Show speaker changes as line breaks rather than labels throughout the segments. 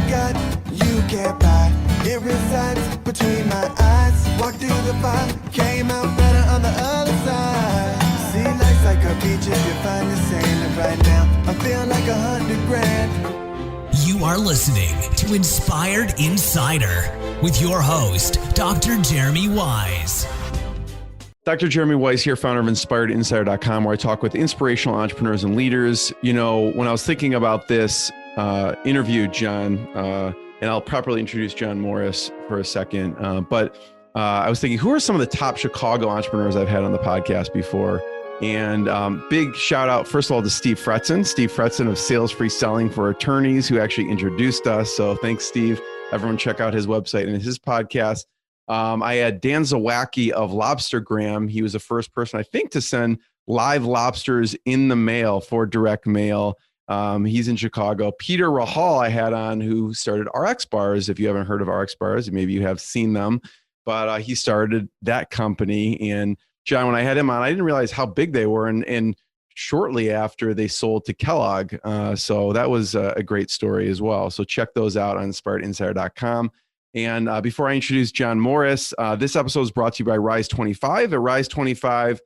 I got, you can't buy. It resides between my eyes. Walk through the fire, came out better on the other side. See, life's like a beach if you find the sailing right now. I feel like 100 grand.
You are listening to Inspired Insider with your host, Dr. Jeremy Wise.
Dr. Jeremy Wise here, founder of InspiredInsider.com, where I talk with inspirational entrepreneurs and leaders. You know, when I was thinking about this interview, Jon, and I'll properly introduce Jon Morris for a second, but I was thinking, who are some of the top Chicago entrepreneurs I've had on the podcast before? And big shout out, first of all, to Steve Fretzen of Sales Free Selling for Attorneys, who actually introduced us. So thanks, Steve. Everyone check out his website and his podcast. I had Dan Zawacki of Lobstergram. He was the first person, I think, to send live lobsters in the mail for direct mail. He's in Chicago. Peter Rahal I had on, who started RX Bars. If you haven't heard of RX Bars, maybe you have seen them, but he started that company. And Jon, when I had him on, I didn't realize how big they were. And shortly after, they sold to Kellogg. So that was a great story as well. So check those out on InspiredInsider.com. And before I introduce Jon Morris, this episode is brought to you by Rise 25. At Rise 25,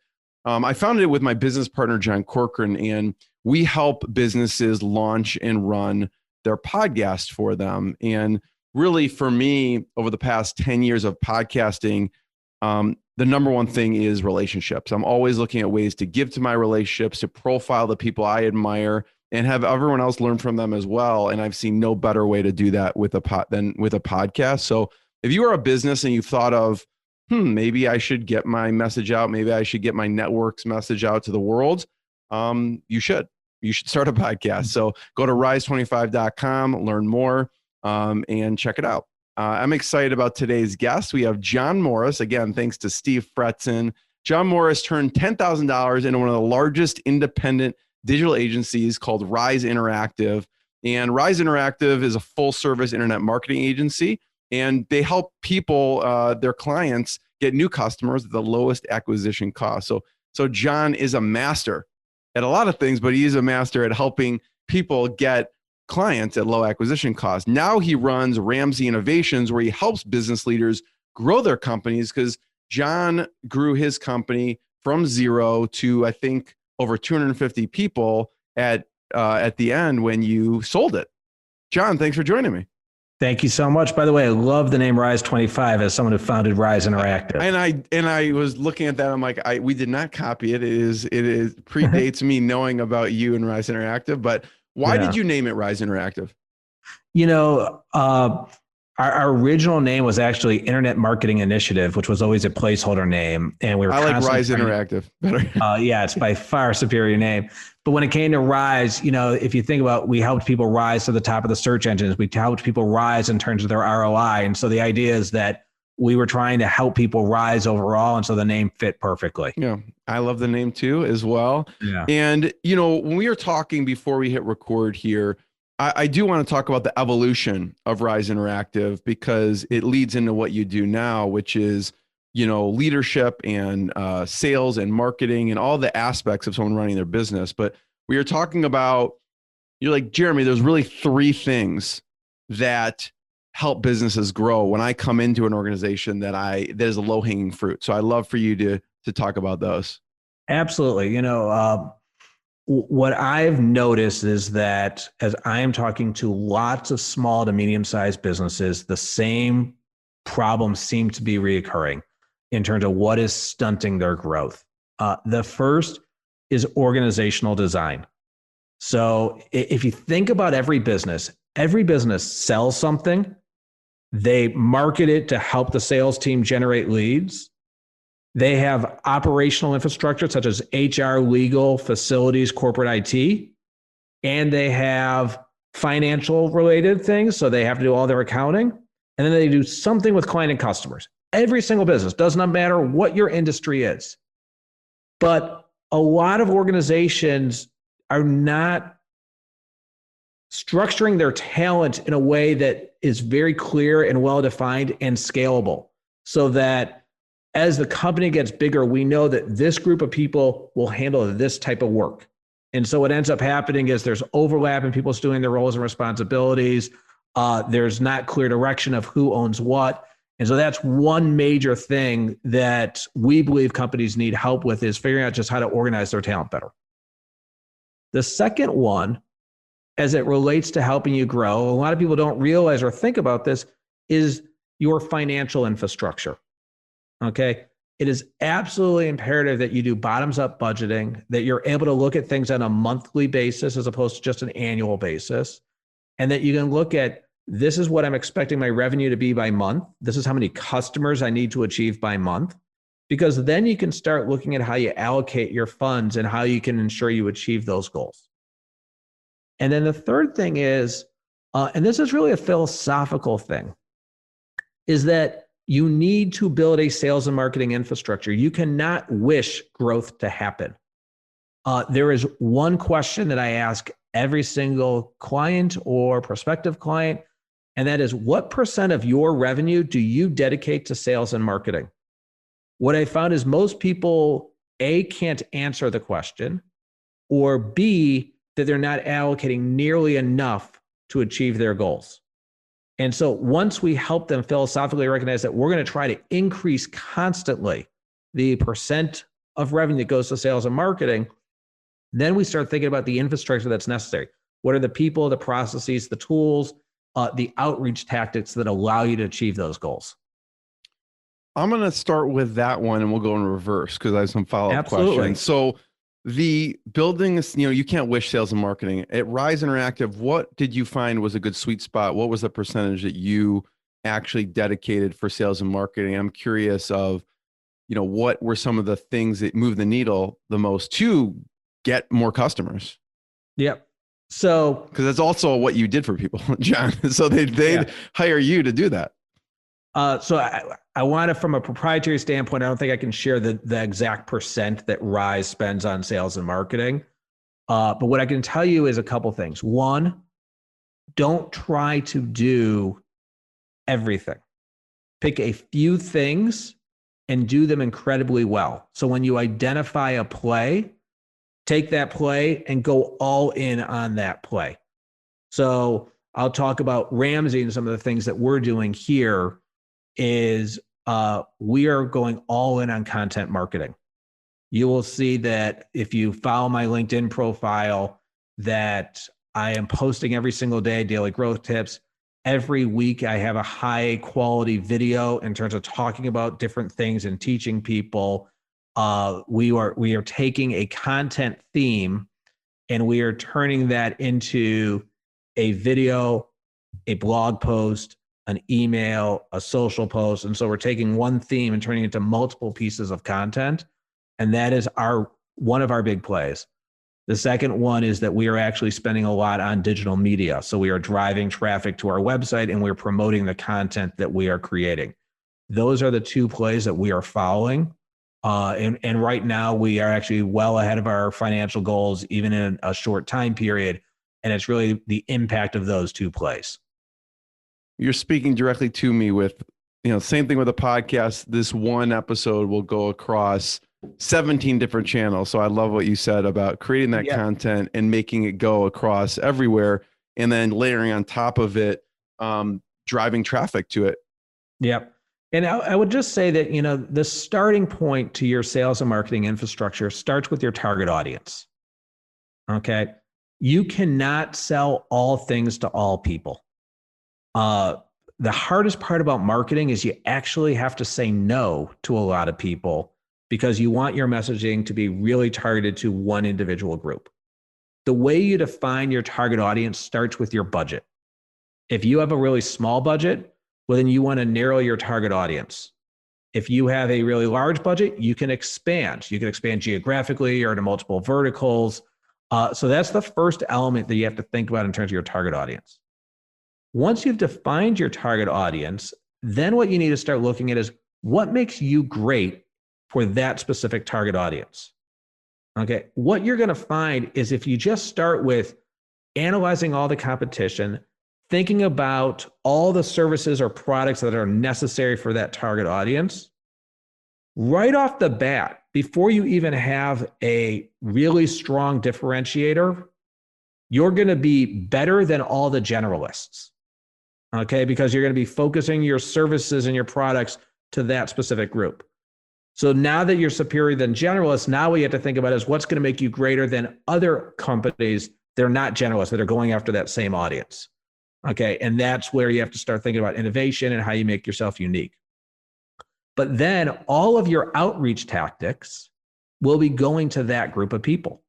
I founded it with my business partner, John Corcoran, and we help businesses launch and run their podcast for them. And really, for me, over the past 10 years of podcasting, the number one thing is relationships. I'm always looking at ways to give to my relationships, to profile the people I admire, and have everyone else learn from them as well. And I've seen no better way to do that with than with a podcast. So if you are a business and you've thought of, maybe I should get my message out, maybe I should get my network's message out to the world, you should start a podcast. So go to rise25.com, learn more, and check it out. I'm excited about today's guest. We have Jon Morris. Again, thanks to Steve Fretzen. Jon Morris turned $10,000 into one of the largest independent digital agencies called Rise Interactive. And Rise Interactive is a full service internet marketing agency, and they help people, their clients, get new customers at the lowest acquisition cost. So Jon is a master at a lot of things, but he is a master at helping people get clients at low acquisition costs. Now he runs Ramsay Innovations, where he helps business leaders grow their companies, because Jon grew his company from zero to, I think, over 250 people at the end when you sold it. Jon, thanks for joining me.
Thank you so much. By the way, I love the name Rise 25 as someone who founded Rise Interactive.
And I was looking at that. I'm like, we did not copy it. It is predates me knowing about you and Rise Interactive. But why did you name it Rise Interactive?
You know, our original name was actually Internet Marketing Initiative, which was always a placeholder name. And we were
I like Rise Interactive better.
Yeah, it's by far a superior name. But when it came to Rise, you know, if you think about, we helped people rise to the top of the search engines. We helped people rise in terms of their ROI. And so the idea is that we were trying to help people rise overall. And so the name fit perfectly.
Yeah, I love the name too as well.
Yeah.
And, you know, when we were talking before we hit record here, I do want to talk about the evolution of Rise Interactive, because it leads into what you do now, which is, you know, leadership and sales and marketing and all the aspects of someone running their business. But we are talking about, you're like, Jeremy, there's really three things that help businesses grow when I come into an organization that is a low-hanging fruit. So I'd love for you to talk about those.
Absolutely. You know, what I've noticed is that as I am talking to lots of small to medium-sized businesses, the same problems seem to be reoccurring in terms of what is stunting their growth. The first is organizational design. So if you think about every business sells something, they market it to help the sales team generate leads. They have operational infrastructure such as HR, legal, facilities, corporate IT, and they have financial related things. So they have to do all their accounting, and then they do something with client and customers. Every single business, does not matter what your industry is. But a lot of organizations are not structuring their talent in a way that is very clear and well-defined and scalable, so that as the company gets bigger, we know that this group of people will handle this type of work. And so what ends up happening is there's overlap in people's doing their roles and responsibilities. There's not clear direction of who owns what. And so that's one major thing that we believe companies need help with, is figuring out just how to organize their talent better. The second one, as it relates to helping you grow, a lot of people don't realize or think about this, is your financial infrastructure. Okay. It is absolutely imperative that you do bottoms up budgeting, that you're able to look at things on a monthly basis as opposed to just an annual basis, and that you can look at, this is what I'm expecting my revenue to be by month. This is how many customers I need to achieve by month, because then you can start looking at how you allocate your funds and how you can ensure you achieve those goals. And then the third thing is, and this is really a philosophical thing, is that you need to build a sales and marketing infrastructure. You cannot wish growth to happen. There is one question that I ask every single client or prospective client, and that is, what % of your revenue do you dedicate to sales and marketing? What I found is most people, A, can't answer the question, or B, that they're not allocating nearly enough to achieve their goals. And so once we help them philosophically recognize that we're going to try to increase constantly the % of revenue that goes to sales and marketing, then we start thinking about the infrastructure that's necessary. What are the people, the processes, the tools, the outreach tactics that allow you to achieve those goals?
I'm going to start with that one, and we'll go in reverse because I have some follow-up questions. So the building, you can't wish sales and marketing. At Rise Interactive, what did you find was a good sweet spot? What was the percentage that you actually dedicated for sales and marketing? I'm curious of, what were some of the things that moved the needle the most to get more customers?
Yep. So,
because that's also what you did for people, Jon. So they'd hire you to do that.
So I want to, from a proprietary standpoint, I don't think I can share the exact % that Rise spends on sales and marketing. But what I can tell you is a couple things. One, don't try to do everything. Pick a few things and do them incredibly well. So when you identify a play, take that play and go all in on that play. So I'll talk about Ramsay, and some of the things that we're doing here is we are going all in on content marketing. You will see that if you follow my LinkedIn profile, that I am posting every single day daily growth tips. Every week I have a high quality video in terms of talking about different things and teaching people. We are taking a content theme and we are turning that into a video, a blog post, an email, a social post. And so we're taking one theme and turning it into multiple pieces of content. And that is one of our big plays. The second one is that we are actually spending a lot on digital media. So we are driving traffic to our website and we're promoting the content that we are creating. Those are the two plays that we are following. And right now we are actually well ahead of our financial goals, even in a short time period. And it's really the impact of those two plays.
You're speaking directly to me with, same thing with a podcast. This one episode will go across 17 different channels. So I love what you said about creating that content and making it go across everywhere, and then layering on top of it, driving traffic to it.
Yep. And I would just say that, the starting point to your sales and marketing infrastructure starts with your target audience. Okay. You cannot sell all things to all people. The hardest part about marketing is you actually have to say no to a lot of people because you want your messaging to be really targeted to one individual group. The way you define your target audience starts with your budget. If you have a really small budget, well, then you want to narrow your target audience. If you have a really large budget, you can expand. You can expand geographically or to multiple verticals. So that's the first element that you have to think about in terms of your target audience. Once you've defined your target audience, then what you need to start looking at is what makes you great for that specific target audience. Okay. What you're going to find is if you just start with analyzing all the competition, thinking about all the services or products that are necessary for that target audience, right off the bat, before you even have a really strong differentiator, you're going to be better than all the generalists. Okay. Because you're going to be focusing your services and your products to that specific group. So now that you're superior than generalists, now what you have to think about is what's going to make you greater than other companies that are not generalists, that are going after that same audience. Okay. And that's where you have to start thinking about innovation and how you make yourself unique. But then all of your outreach tactics will be going to that group of people.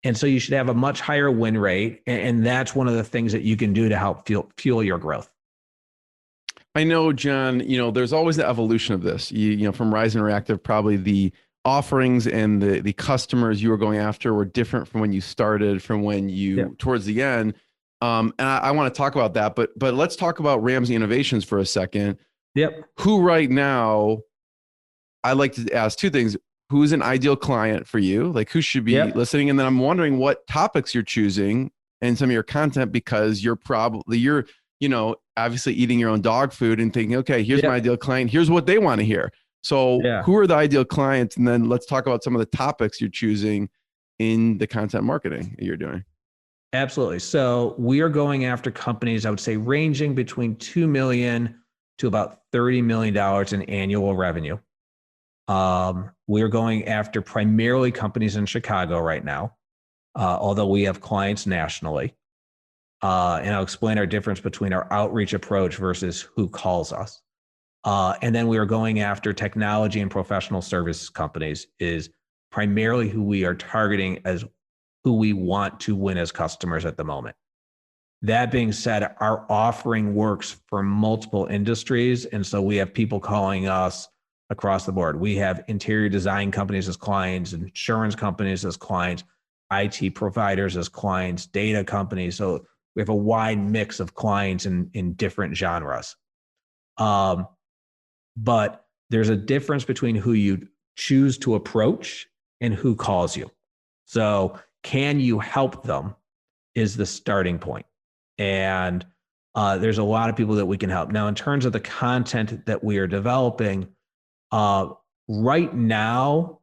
And so you should have a much higher win rate. And that's one of the things that you can do to help fuel your growth.
I know, John, there's always the evolution of this, from Rise Interactive, probably the offerings and the customers you were going after were different from when you started, from when you, towards the end. And I want to talk about that, but let's talk about Ramsay Innovations for a second.
Yep.
Who right now, I'd like to ask two things. Who's an ideal client for you? Like who should be listening? And then I'm wondering what topics you're choosing in some of your content, because you're obviously eating your own dog food and thinking, okay, here's my ideal client. Here's what they want to hear. So who are the ideal clients? And then let's talk about some of the topics you're choosing in the content marketing that you're doing.
Absolutely. So we are going after companies, I would say, ranging between $2 million to about $30 million in annual revenue. We're going after primarily companies in Chicago right now, although we have clients nationally. And I'll explain our difference between our outreach approach versus who calls us. And then we are going after technology and professional services companies is primarily who we are targeting as who we want to win as customers at the moment. That being said, our offering works for multiple industries. And so we have people calling us across the board. We have interior design companies as clients, insurance companies as clients, IT providers as clients, data companies. So we have a wide mix of clients in different genres. But there's a difference between who you choose to approach and who calls you. So can you help them is the starting point. And there's a lot of people that we can help. Now, in terms of the content that we are developing, right now,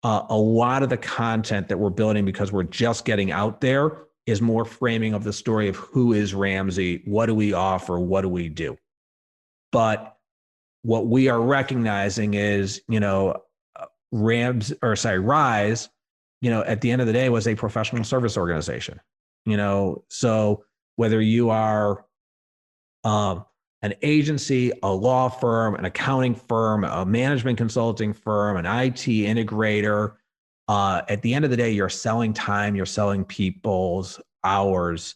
a lot of the content that we're building, because we're just getting out there, is more framing of the story of who is Ramsay, what do we offer, what do we do. But what we are recognizing is, Rise, at the end of the day was a professional service organization. So whether you are an agency, a law firm, an accounting firm, a management consulting firm, an IT integrator, at the end of the day, you're selling time, you're selling people's hours.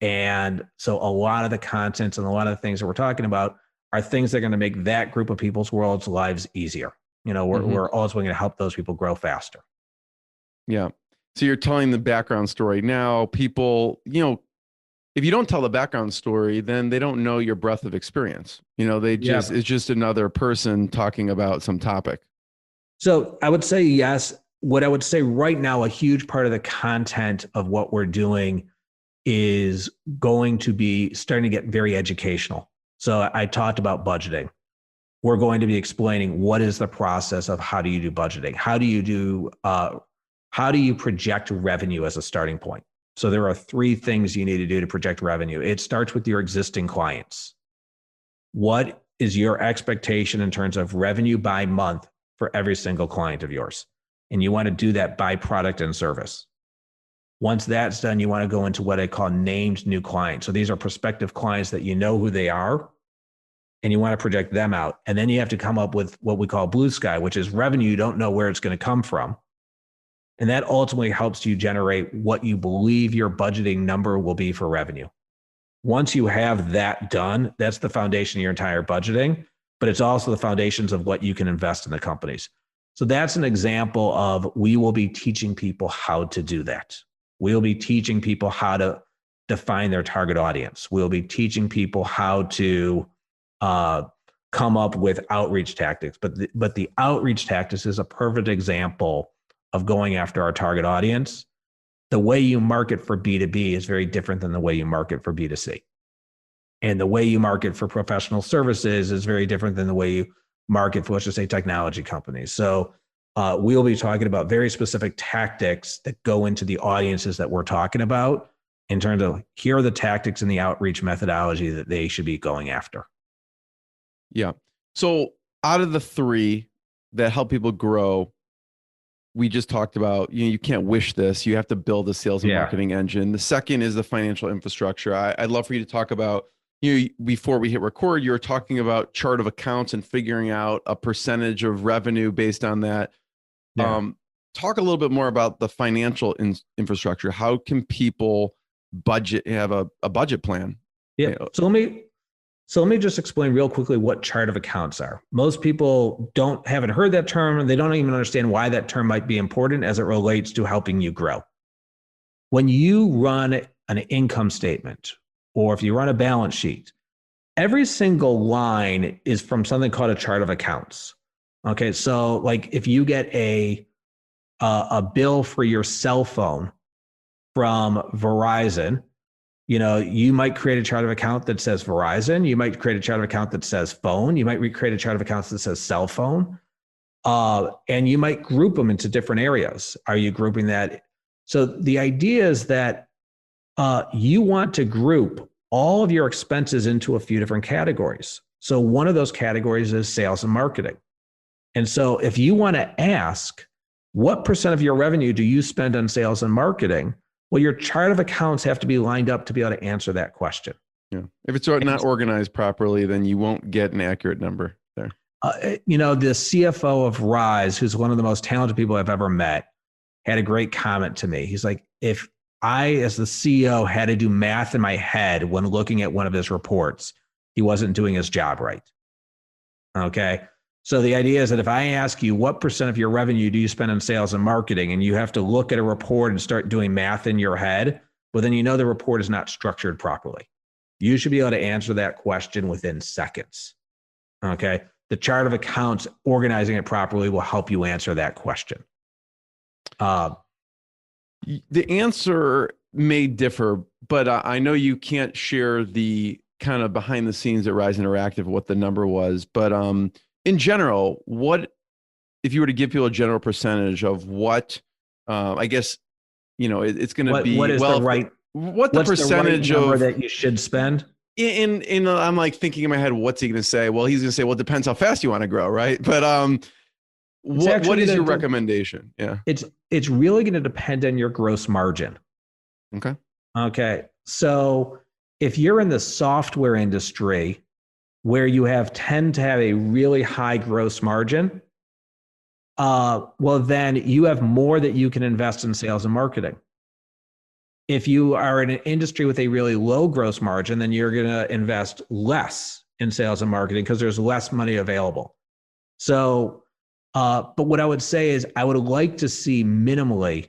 And so a lot of the contents and a lot of the things that we're talking about are things that are going to make that group of people's lives easier. We're also going to help those people grow faster.
Yeah. So you're telling the background story. Now people, if you don't tell the background story, then they don't know your breadth of experience. It's just another person talking about some topic.
So I would say yes. What I would say right now, a huge part of the content of what we're doing is going to be starting to get very educational. So I talked about budgeting. We're going to be explaining what is the process of how do you do budgeting? How do you project revenue as a starting point? So there are 3 things you need to do to project revenue. It starts with your existing clients. What is your expectation in terms of revenue by month for every single client of yours? And you want to do that by product and service. Once that's done, you want to go into what I call named new clients. So these are prospective clients that you know who they are, and you want to project them out. And then you have to come up with what we call blue sky, which is revenue you don't know where it's going to come from. And that ultimately helps you generate what you believe your budgeting number will be for revenue. Once you have that done, that's the foundation of your entire budgeting, but it's also the foundations of what you can invest in the companies. So that's an example of we will be teaching people how to do that. We'll be teaching people how to define their target audience. We'll be teaching people how to come up with outreach tactics. But the outreach tactics is a perfect example of going after our target audience. The way you market for B2B is very different than the way you market for B2C. And the way you market for professional services is very different than the way you market for, let's just say, technology companies. So we'll be talking about very specific tactics that go into the audiences that we're talking about in terms of here are the tactics and the outreach methodology that they should be going after.
Yeah. So out of the three that help people grow, we just talked about, you can't wish this. You have to build a sales and marketing engine. The second is the financial infrastructure. I'd love for you to talk about, before we hit record, you were talking about chart of accounts and figuring out a percentage of revenue based on that.
Yeah.
Talk a little bit more about the financial infrastructure. How can people have a budget plan?
Yeah. So let me just explain real quickly what chart of accounts are. Most people haven't heard that term, and they don't even understand why that term might be important as it relates to helping you grow. When you run an income statement, or if you run a balance sheet, every single line is from something called a chart of accounts. Okay, so like if you get a bill for your cell phone from Verizon, you might create a chart of account that says Verizon. You might create a chart of account that says phone. You might create a chart of accounts that says cell phone. And you might group them into different areas. Are you grouping that? So the idea is that you want to group all of your expenses into a few different categories. So one of those categories is sales and marketing. And so if you want to ask, what percent of your revenue do you spend on sales and marketing? Well, your chart of accounts have to be lined up to be able to answer that question.
Yeah. If it's not organized properly, then you won't get an accurate number there.
The CFO of Rise, who's one of the most talented people I've ever met, had a great comment to me. He's like, if I, as the CEO, had to do math in my head when looking at one of his reports, he wasn't doing his job right. Okay. So the idea is that if I ask you what percent of your revenue do you spend on sales and marketing, and you have to look at a report and start doing math in your head, well, then the report is not structured properly. You should be able to answer that question within seconds. Okay. The chart of accounts, organizing it properly, will help you answer that question.
The answer may differ, but I know you can't share the kind of behind the scenes at Rise Interactive, what the number was, but in general, what if you were to give people a general percentage of what, I guess, it's going to be,
what is the right,
what the percentage
the right number
of
that you should spend?
I'm like thinking in my head, what's he going to say? Well, he's going to say, well, it depends how fast you want to grow. Right. But what is your recommendation? Yeah.
It's really going to depend on your gross margin.
Okay.
Okay. So if you're in the software industry, where you tend to have a really high gross margin, well, then you have more that you can invest in sales and marketing. If you are in an industry with a really low gross margin, then you're going to invest less in sales and marketing because there's less money available. So, but what I would say is I would like to see minimally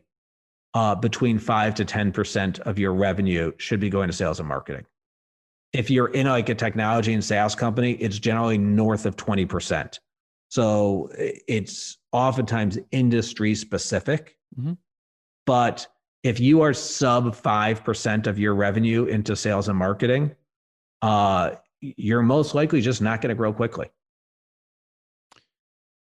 between 5 to 10% of your revenue should be going to sales and marketing. If you're in like a technology and SaaS company, it's generally north of 20%. So it's oftentimes industry specific. Mm-hmm. But if you are sub 5% of your revenue into sales and marketing, you're most likely just not going to grow quickly.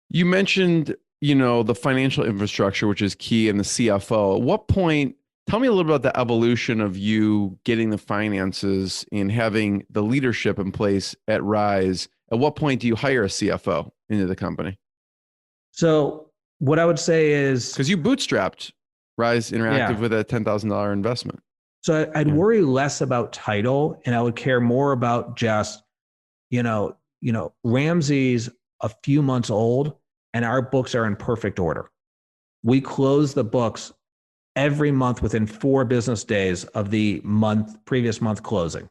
You mentioned, the financial infrastructure, which is key, and the CFO. At what point, tell me a little bit about the evolution of you getting the finances and having the leadership in place at Rise. At what point do you hire a CFO into the company?
So what I would say is,
because you bootstrapped Rise Interactive with a $10,000 investment.
So I'd worry less about title, and I would care more about just, Ramsay's a few months old and our books are in perfect order. We close the books every month within 4 business days of the previous month closing.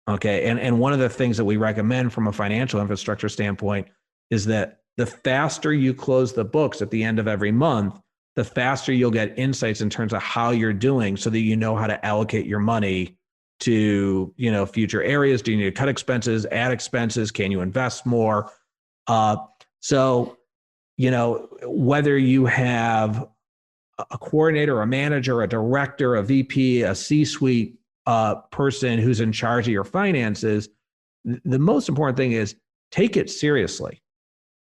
Okay. And one of the things that we recommend from a financial infrastructure standpoint is that the faster you close the books at the end of every month, the faster you'll get insights in terms of how you're doing so that you know how to allocate your money to, future areas. Do you need to cut expenses, add expenses? Can you invest more? So, whether you have a coordinator, a manager, a director, a VP, a C-suite person who's in charge of your finances, the most important thing is take it seriously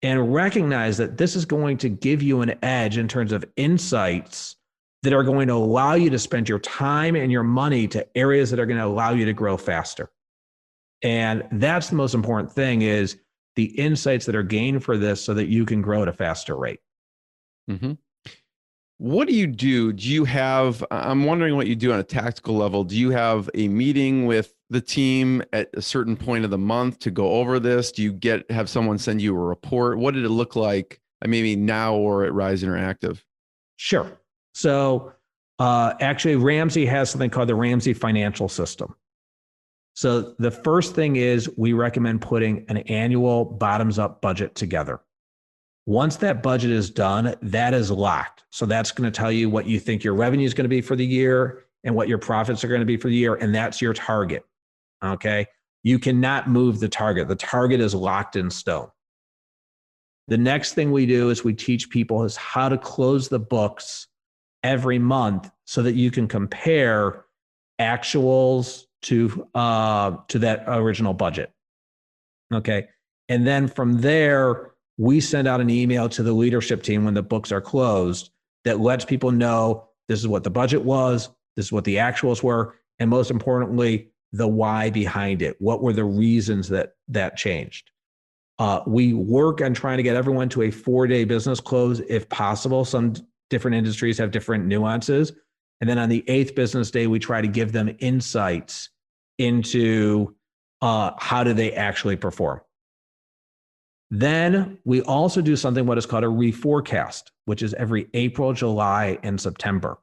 and recognize that this is going to give you an edge in terms of insights that are going to allow you to spend your time and your money to areas that are going to allow you to grow faster. And that's the most important thing, is the insights that are gained for this so that you can grow at a faster rate.
Mm-hmm. What do you do? Do you have, I'm wondering what you do on a tactical level. Do you have a meeting with the team at a certain point of the month to go over this? Do you have someone send you a report? What did it look like maybe now or at Rise Interactive?
Sure. So actually, Ramsay has something called the Ramsay Financial System. So the first thing is we recommend putting an annual bottoms-up budget together. Once that budget is done, that is locked. So that's going to tell you what you think your revenue is going to be for the year and what your profits are going to be for the year. And that's your target. Okay. You cannot move the target. The target is locked in stone. The next thing we do is we teach people is how to close the books every month so that you can compare actuals to that original budget. Okay. And then from there, we send out an email to the leadership team when the books are closed that lets people know this is what the budget was, this is what the actuals were, and most importantly, the why behind it. What were the reasons that changed? We work on trying to get everyone to a 4-day business close if possible. Some different industries have different nuances. And then on the 8th business day, we try to give them insights into how do they actually perform. Then we also do something what is called a reforecast, which is every April, July, and September.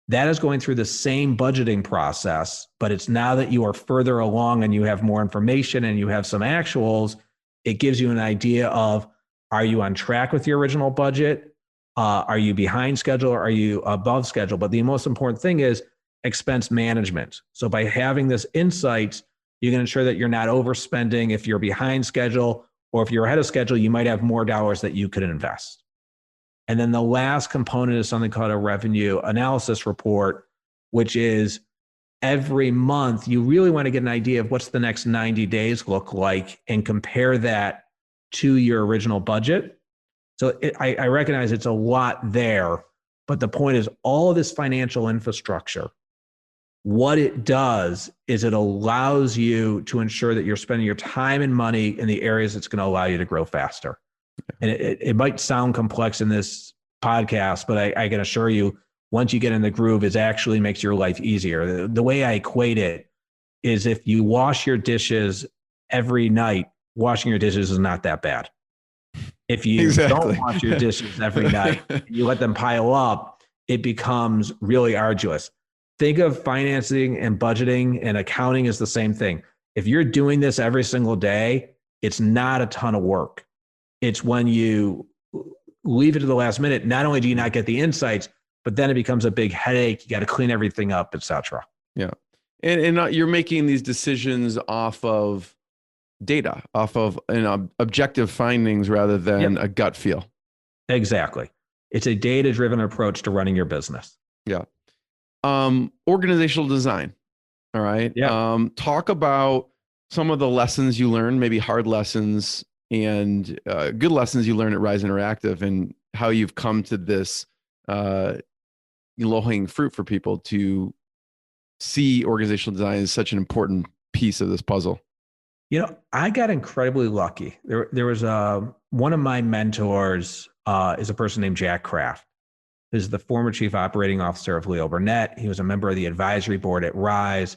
That is going through the same budgeting process, but it's now that you are further along and you have more information and you have some actuals, it gives you an idea of, are you on track with your original budget? Are you behind schedule? Or are you above schedule? But the most important thing is expense management. So by having this insight, you can ensure that you're not overspending. If you're behind schedule, or if you're ahead of schedule, you might have more dollars that you could invest. And then the last component is something called a revenue analysis report, which is every month, you really want to get an idea of what's the next 90 days look like and compare that to your original budget. So I recognize it's a lot there, but the point is all of this financial infrastructure, what it does is it allows you to ensure that you're spending your time and money in the areas that's going to allow you to grow faster. And it might sound complex in this podcast, but I can assure you, once you get in the groove, it actually makes your life easier. The way I equate it is if you wash your dishes every night, washing your dishes is not that bad. If you don't wash your dishes every night, you let them pile up, it becomes really arduous. Think of financing and budgeting and accounting as the same thing. If you're doing this every single day, it's not a ton of work. It's when you leave it to the last minute, not only do you not get the insights, but then it becomes a big headache. You got to clean everything up, et cetera.
Yeah. And you're making these decisions off of data, off of objective findings rather than a gut feel.
Exactly. It's a data-driven approach to running your business.
Yeah. Organizational design. All right.
Yeah.
Talk about some of the lessons you learned, maybe hard lessons and good lessons you learned at Rise Interactive, and how you've come to this low-hanging fruit for people to see organizational design as such an important piece of this puzzle.
You know, I got incredibly lucky. There was one of my mentors is a person named Jack Kraft. Who's the former chief operating officer of Leo Burnett. He was a member of the advisory board at Rise.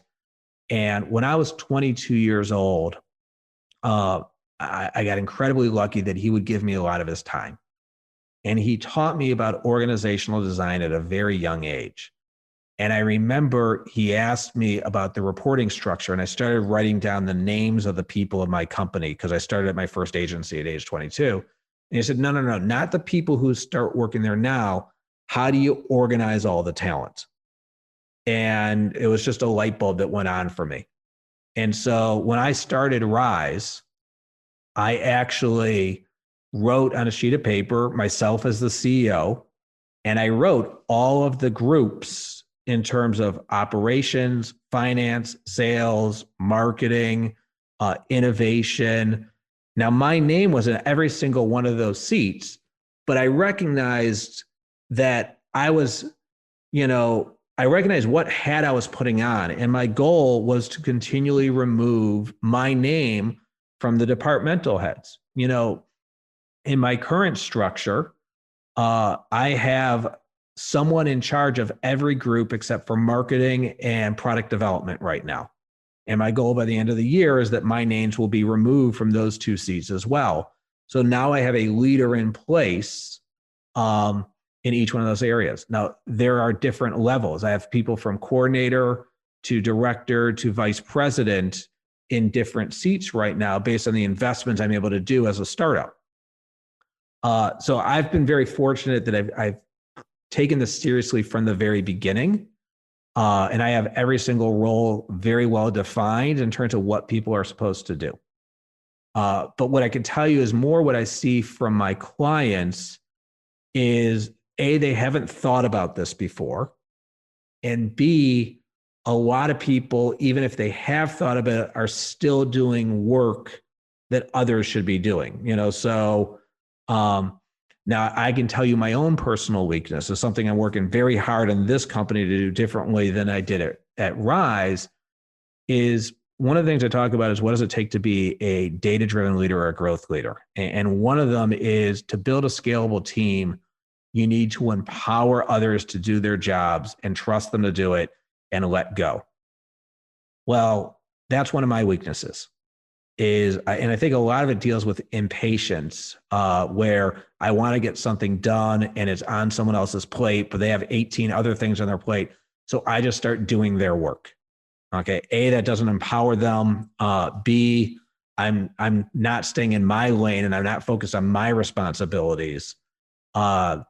And when I was 22 years old, I got incredibly lucky that he would give me a lot of his time. And he taught me about organizational design at a very young age. And I remember he asked me about the reporting structure, and I started writing down the names of the people of my company because I started at my first agency at age 22. And he said, no, not the people who start working there now. How do you organize all the talent? And it was just a light bulb that went on for me. And so when I started Rise, I actually wrote on a sheet of paper, myself as the CEO, and I wrote all of the groups in terms of operations, finance, sales, marketing, innovation. Now, my name was in every single one of those seats, but I recognized that I was I recognized what hat I was putting on. And my goal was to continually remove my name from the departmental heads. In my current structure, I have someone in charge of every group except for marketing and product development right now. And my goal by the end of the year is that my names will be removed from those two seats as well. So now I have a leader in place in each one of those areas. Now, there are different levels. I have people from coordinator to director to vice president in different seats right now based on the investments I'm able to do as a startup. So I've been very fortunate that I've taken this seriously from the very beginning. And I have every single role very well defined in terms of what people are supposed to do. But what I can tell you is more what I see from my clients is A, they haven't thought about this before. And B, a lot of people, even if they have thought about it, are still doing work that others should be doing. Now I can tell you my own personal weakness is something I'm working very hard in this company to do differently than I did it at Rise. Is one of the things I talk about is what does it take to be a data-driven leader or a growth leader? And one of them is to build a scalable team. You need to empower others to do their jobs and trust them to do it and let go. Well, that's one of my weaknesses. And I think a lot of it deals with impatience, where I want to get something done and it's on someone else's plate, but they have 18 other things on their plate. So I just start doing their work. Okay. A, that doesn't empower them. B, I'm not staying in my lane and I'm not focused on my responsibilities. And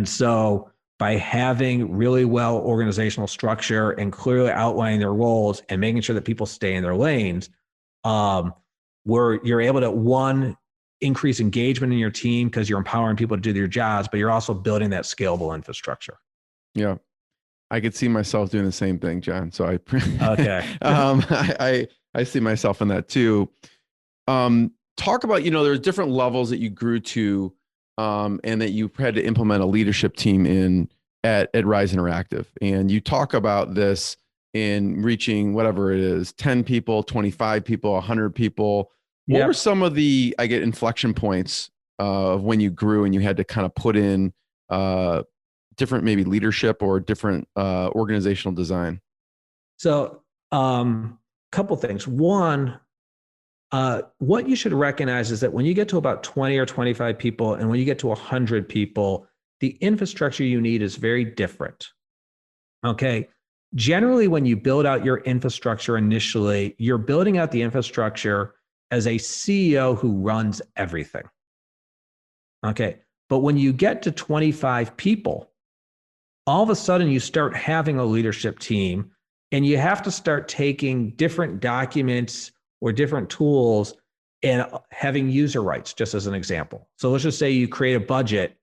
so by having really well organizational structure and clearly outlining their roles and making sure that people stay in their lanes, where you're able to, one, increase engagement in your team because you're empowering people to do their jobs, but you're also building that scalable infrastructure.
Yeah. I could see myself doing the same thing, John. So
Okay.
I see myself in that too. Talk about, there's different levels that you grew to, and that you had to implement a leadership team at Rise Interactive. And you talk about this in reaching whatever it is, 10 people, 25 people, 100 people. What were some of the, inflection points of when you grew and you had to kind of put in different maybe leadership or different organizational design?
So couple things. One, what you should recognize is that when you get to about 20 or 25 people and when you get to 100 people, the infrastructure you need is very different. Okay. Generally, when you build out your infrastructure initially, you're building out the infrastructure as a CEO who runs everything. Okay. But when you get to 25 people, all of a sudden you start having a leadership team and you have to start taking different documents or different tools and having user rights, just as an example. So let's just say you create a budget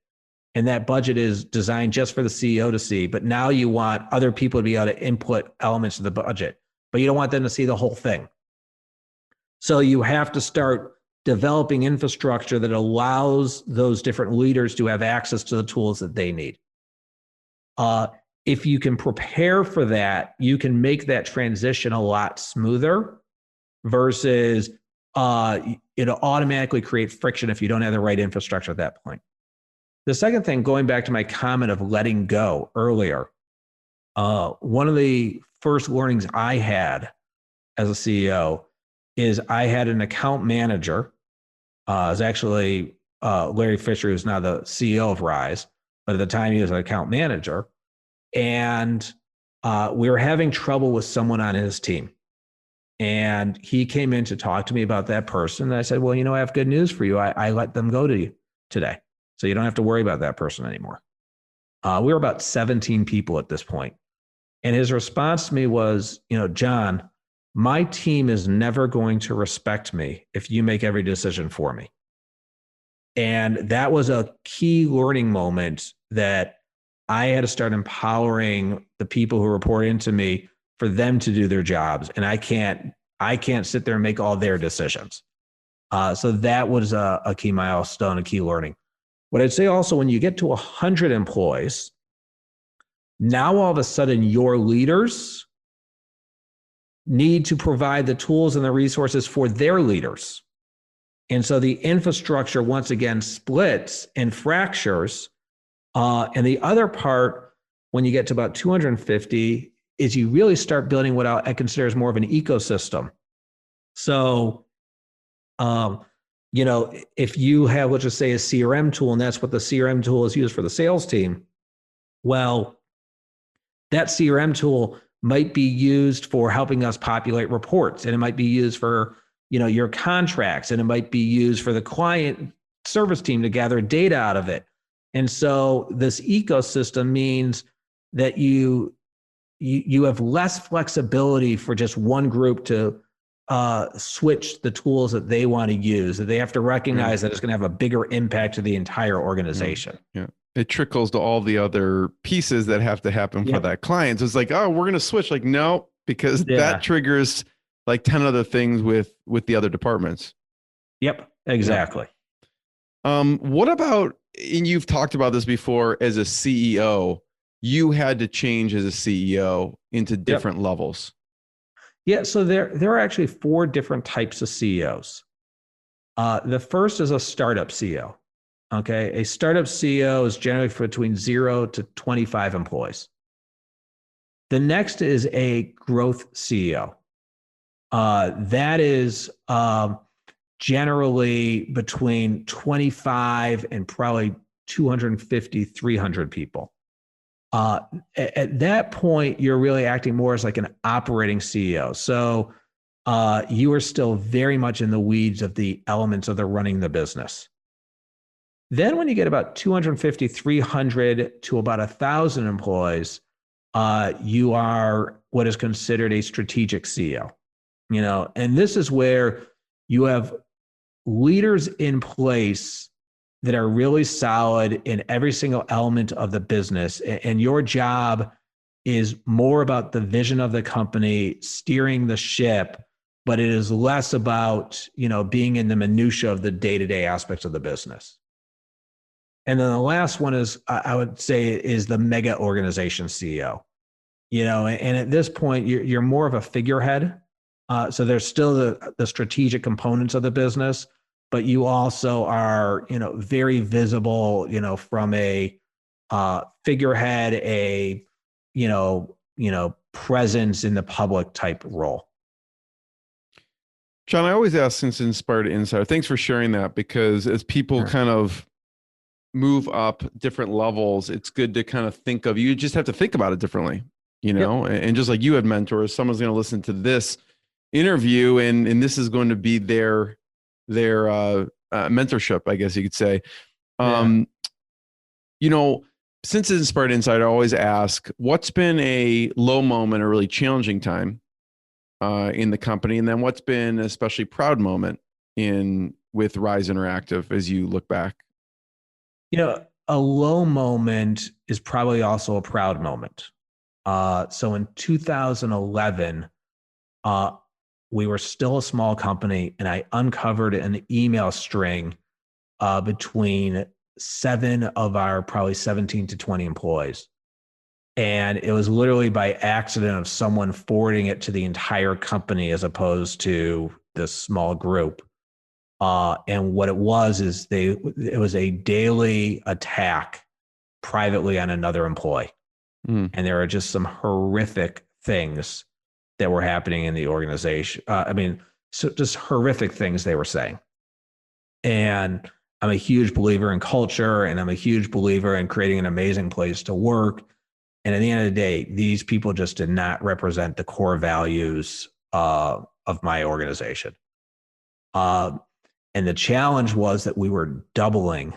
and that budget is designed just for the CEO to see, but now you want other people to be able to input elements of the budget, but you don't want them to see the whole thing. So you have to start developing infrastructure that allows those different leaders to have access to the tools that they need. If you can prepare for that, you can make that transition a lot smoother versus it'll automatically create friction if you don't have the right infrastructure at that point. The second thing, going back to my comment of letting go earlier, one of the first learnings I had as a CEO is I had an account manager. It was actually Larry Fisher, who's now the CEO of Rise, but at the time he was an account manager. And we were having trouble with someone on his team. And he came in to talk to me about that person. And I said, well, I have good news for you. I let them go to you today. So you don't have to worry about that person anymore. We were about 17 people at this point. And his response to me was, John, my team is never going to respect me if you make every decision for me. And that was a key learning moment that I had to start empowering the people who report into me for them to do their jobs. And I can't sit there and make all their decisions. So that was a key milestone, a key learning. What I'd say also, when you get to 100 employees, Now, all of a sudden, your leaders need to provide the tools and the resources for their leaders. And so the infrastructure once again splits and fractures. And the other part, when you get to about 250, is you really start building what I consider as more of an ecosystem. So, if you have, let's just say, a CRM tool, and that's what the CRM tool is used for the sales team, well, that CRM tool might be used for helping us populate reports, and it might be used for your contracts, and it might be used for the client service team to gather data out of it. And so this ecosystem means that you have less flexibility for just one group to switch the tools that they want to use, that they have to recognize that it's going to have a bigger impact to the entire organization.
Yeah. It trickles to all the other pieces that have to happen for that client. So it's like, oh, we're going to switch. Like, no, because that triggers like 10 other things with the other departments.
Yep, exactly.
What about, and you've talked about this before, as a CEO, you had to change as a CEO into different levels.
Yeah, so there are actually 4 different types of CEOs. The first is a startup CEO. Okay, a startup CEO is generally for between 0 to 25 employees. The next is a growth CEO. That is generally between 25 and probably 250, 300 people. At that point, you're really acting more as like an operating CEO. So you are still very much in the weeds of the elements of the running the business. Then when you get about 250, 300 to about 1,000 employees, you are what is considered a strategic CEO. And this is where you have leaders in place that are really solid in every single element of the business. And your job is more about the vision of the company, steering the ship, but it is less about, being in the minutia of the day-to-day aspects of the business. And then the last one is, I would say, is the mega organization CEO. And at this point, you're more of a figurehead. So there's still the strategic components of the business, but you also are, very visible, from a figurehead, a, presence in the public type role.
Jon, I always ask, since Inspired Insider, thanks for sharing that, because as people kind of move up different levels, it's good to kind of think of, you just have to think about it differently, and just like you had mentors, someone's going to listen to this interview and this is going to be their mentorship, I guess you could say. Since it's Inspired Insider, I always ask, what's been a low moment, a really challenging time in the company, and then what's been an especially proud moment with Rise Interactive as you look back?
A low moment is probably also a proud moment. So in 2011, we were still a small company, and I uncovered an email string between 7 of our probably 17 to 20 employees. And it was literally by accident of someone forwarding it to the entire company as opposed to this small group. And what it was is it was a daily attack privately on another employee. And there are just some horrific things that were happening in the organization. So just horrific things they were saying. And I'm a huge believer in culture, and I'm a huge believer in creating an amazing place to work. And at the end of the day, these people just did not represent the core values of my organization. And the challenge was that we were doubling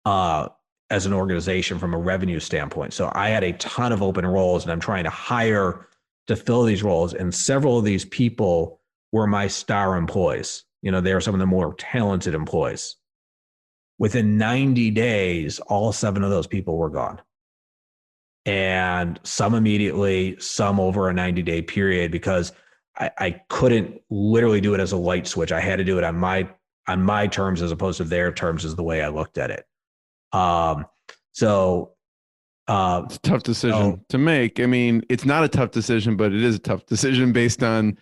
as an organization from a revenue standpoint. So I had a ton of open roles, and I'm trying to hire to fill these roles. And several of these people were my star employees. They were some of the more talented employees. Within 90 days, all 7 of those people were gone. And some immediately, some over a 90-day period, because I couldn't literally do it as a light switch. I had to do it on my terms as opposed to their terms, is the way I looked at it. So
It's a tough decision to make. I mean, it's not a tough decision, but it is a tough decision based on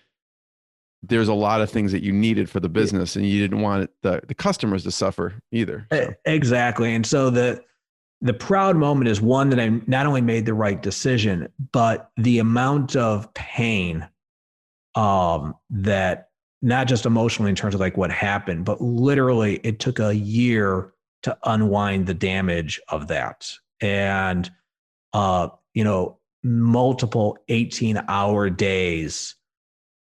there's a lot of things that you needed for the business, and you didn't want the customers to suffer either. So.
Exactly. And so the proud moment is one that I not only made the right decision, but the amount of pain that not just emotionally in terms of like what happened, but literally it took a year to unwind the damage of that. And, multiple 18-hour days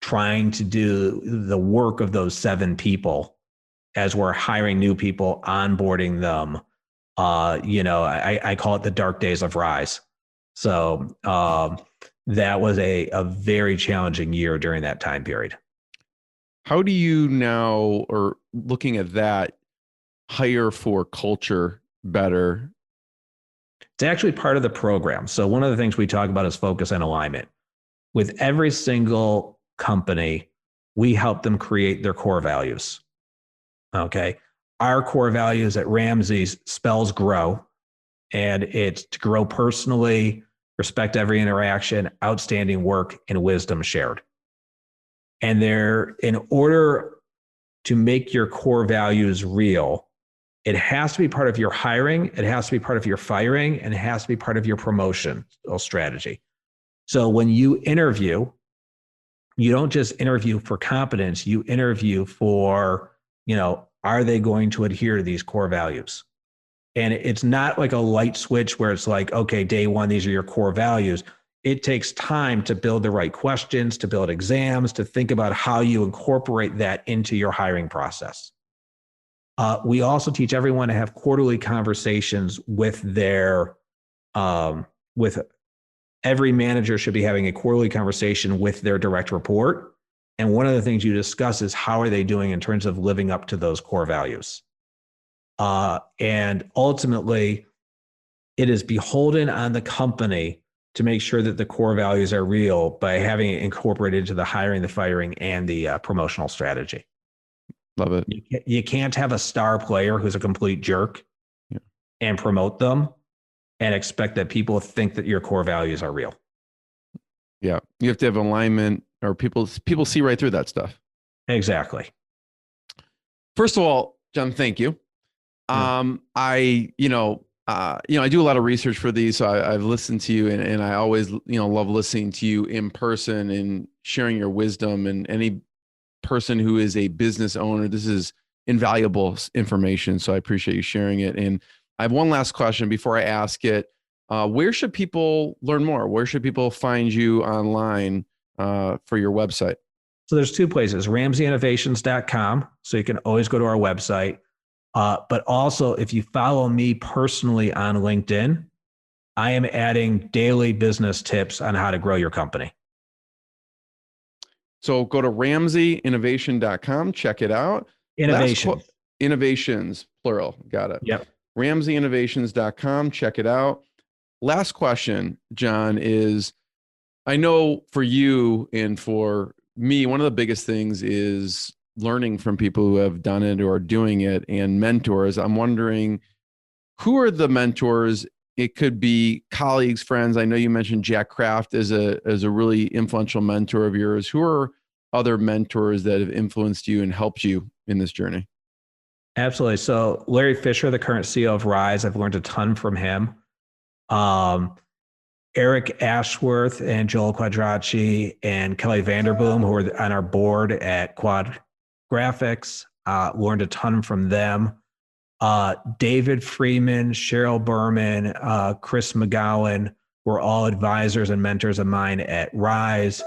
trying to do the work of those 7 people as we're hiring new people, onboarding them. I call it the dark days of Rise. So that was a very challenging year during that time period.
How do you now, or looking at that, hire for culture better?
It's actually part of the program. So one of the things we talk about is focus and alignment. With every single company, we help them create their core values. Okay. Our core values at Ramsay's spells grow, and it's to grow personally, respect every interaction, outstanding work, and wisdom shared. And in order to make your core values real, it has to be part of your hiring, it has to be part of your firing, and it has to be part of your promotion strategy. So when you interview, you don't just interview for competence, you interview for, are they going to adhere to these core values? And it's not like a light switch where it's like, okay, day one, these are your core values. It takes time to build the right questions, to build exams, to think about how you incorporate that into your hiring process. We also teach everyone to have quarterly conversations with every manager should be having a quarterly conversation with their direct report. And one of the things you discuss is how are they doing in terms of living up to those core values? And ultimately, it is beholden on the company to make sure that the core values are real by having it incorporated into the hiring, the firing, and the promotional strategy.
Love it.
You can't have a star player who's a complete jerk and promote them and expect that people think that your core values are real.
Yeah. You have to have alignment, or people see right through that stuff.
Exactly.
First of all, Jon, thank you. I do a lot of research for these, so I've listened to you, and I always, love listening to you in person and sharing your wisdom. And any person who is a business owner, this is invaluable information. So I appreciate you sharing it. And I have one last question before I ask it. Where should people learn more? Where should people find you online for your website?
So there's 2 places, RamsayInnovations.com. So you can always go to our website. But also, if you follow me personally on LinkedIn, I am adding daily business tips on how to grow your company.
So go to RamsayInnovation.com, check it out. Innovations, plural. Got it.
Yep.
RamsayInnovations.com, check it out. Last question, Jon, is I know for you and for me, one of the biggest things is learning from people who have done it or are doing it, and mentors. I'm wondering, who are the mentors? It could be colleagues, friends. I know you mentioned Jack Kraft as a really influential mentor of yours. Who are other mentors that have influenced you and helped you in this journey?
Absolutely. So Larry Fisher, the current CEO of Rise, I've learned a ton from him. Eric Ashworth and Joel Quadracci and Kelly Vanderboom, who are on our board at Quad Graphics, learned a ton from them. David Freeman, Cheryl Berman, Chris McGowan were all advisors and mentors of mine at Rise.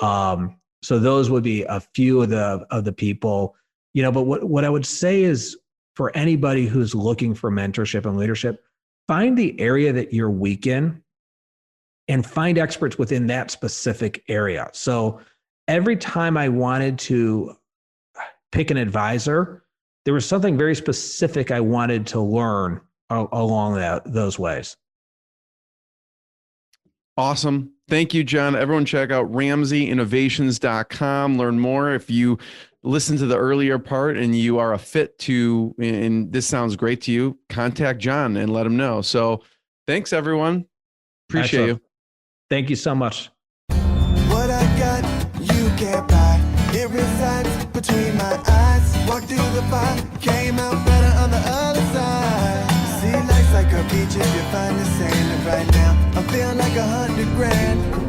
So those would be a few of the people, but what I would say is, for anybody who's looking for mentorship and leadership, find the area that you're weak in and find experts within that specific area. So every time I wanted to pick an advisor, there was something very specific I wanted to learn along those ways.
Awesome. Thank you, Jon. Everyone check out RamsayInnovations.com. Learn more. If you listen to the earlier part and you are a fit to, and this sounds great to you, contact Jon and let him know. So thanks, everyone. Appreciate
Excellent.
you.
Thank you so much.
What I got, you can't buy. It resides between my eyes. Walked through the fire, came out better on the other side. See, life's like a beach if you find the sailing right now. I'm feeling like 100 grand.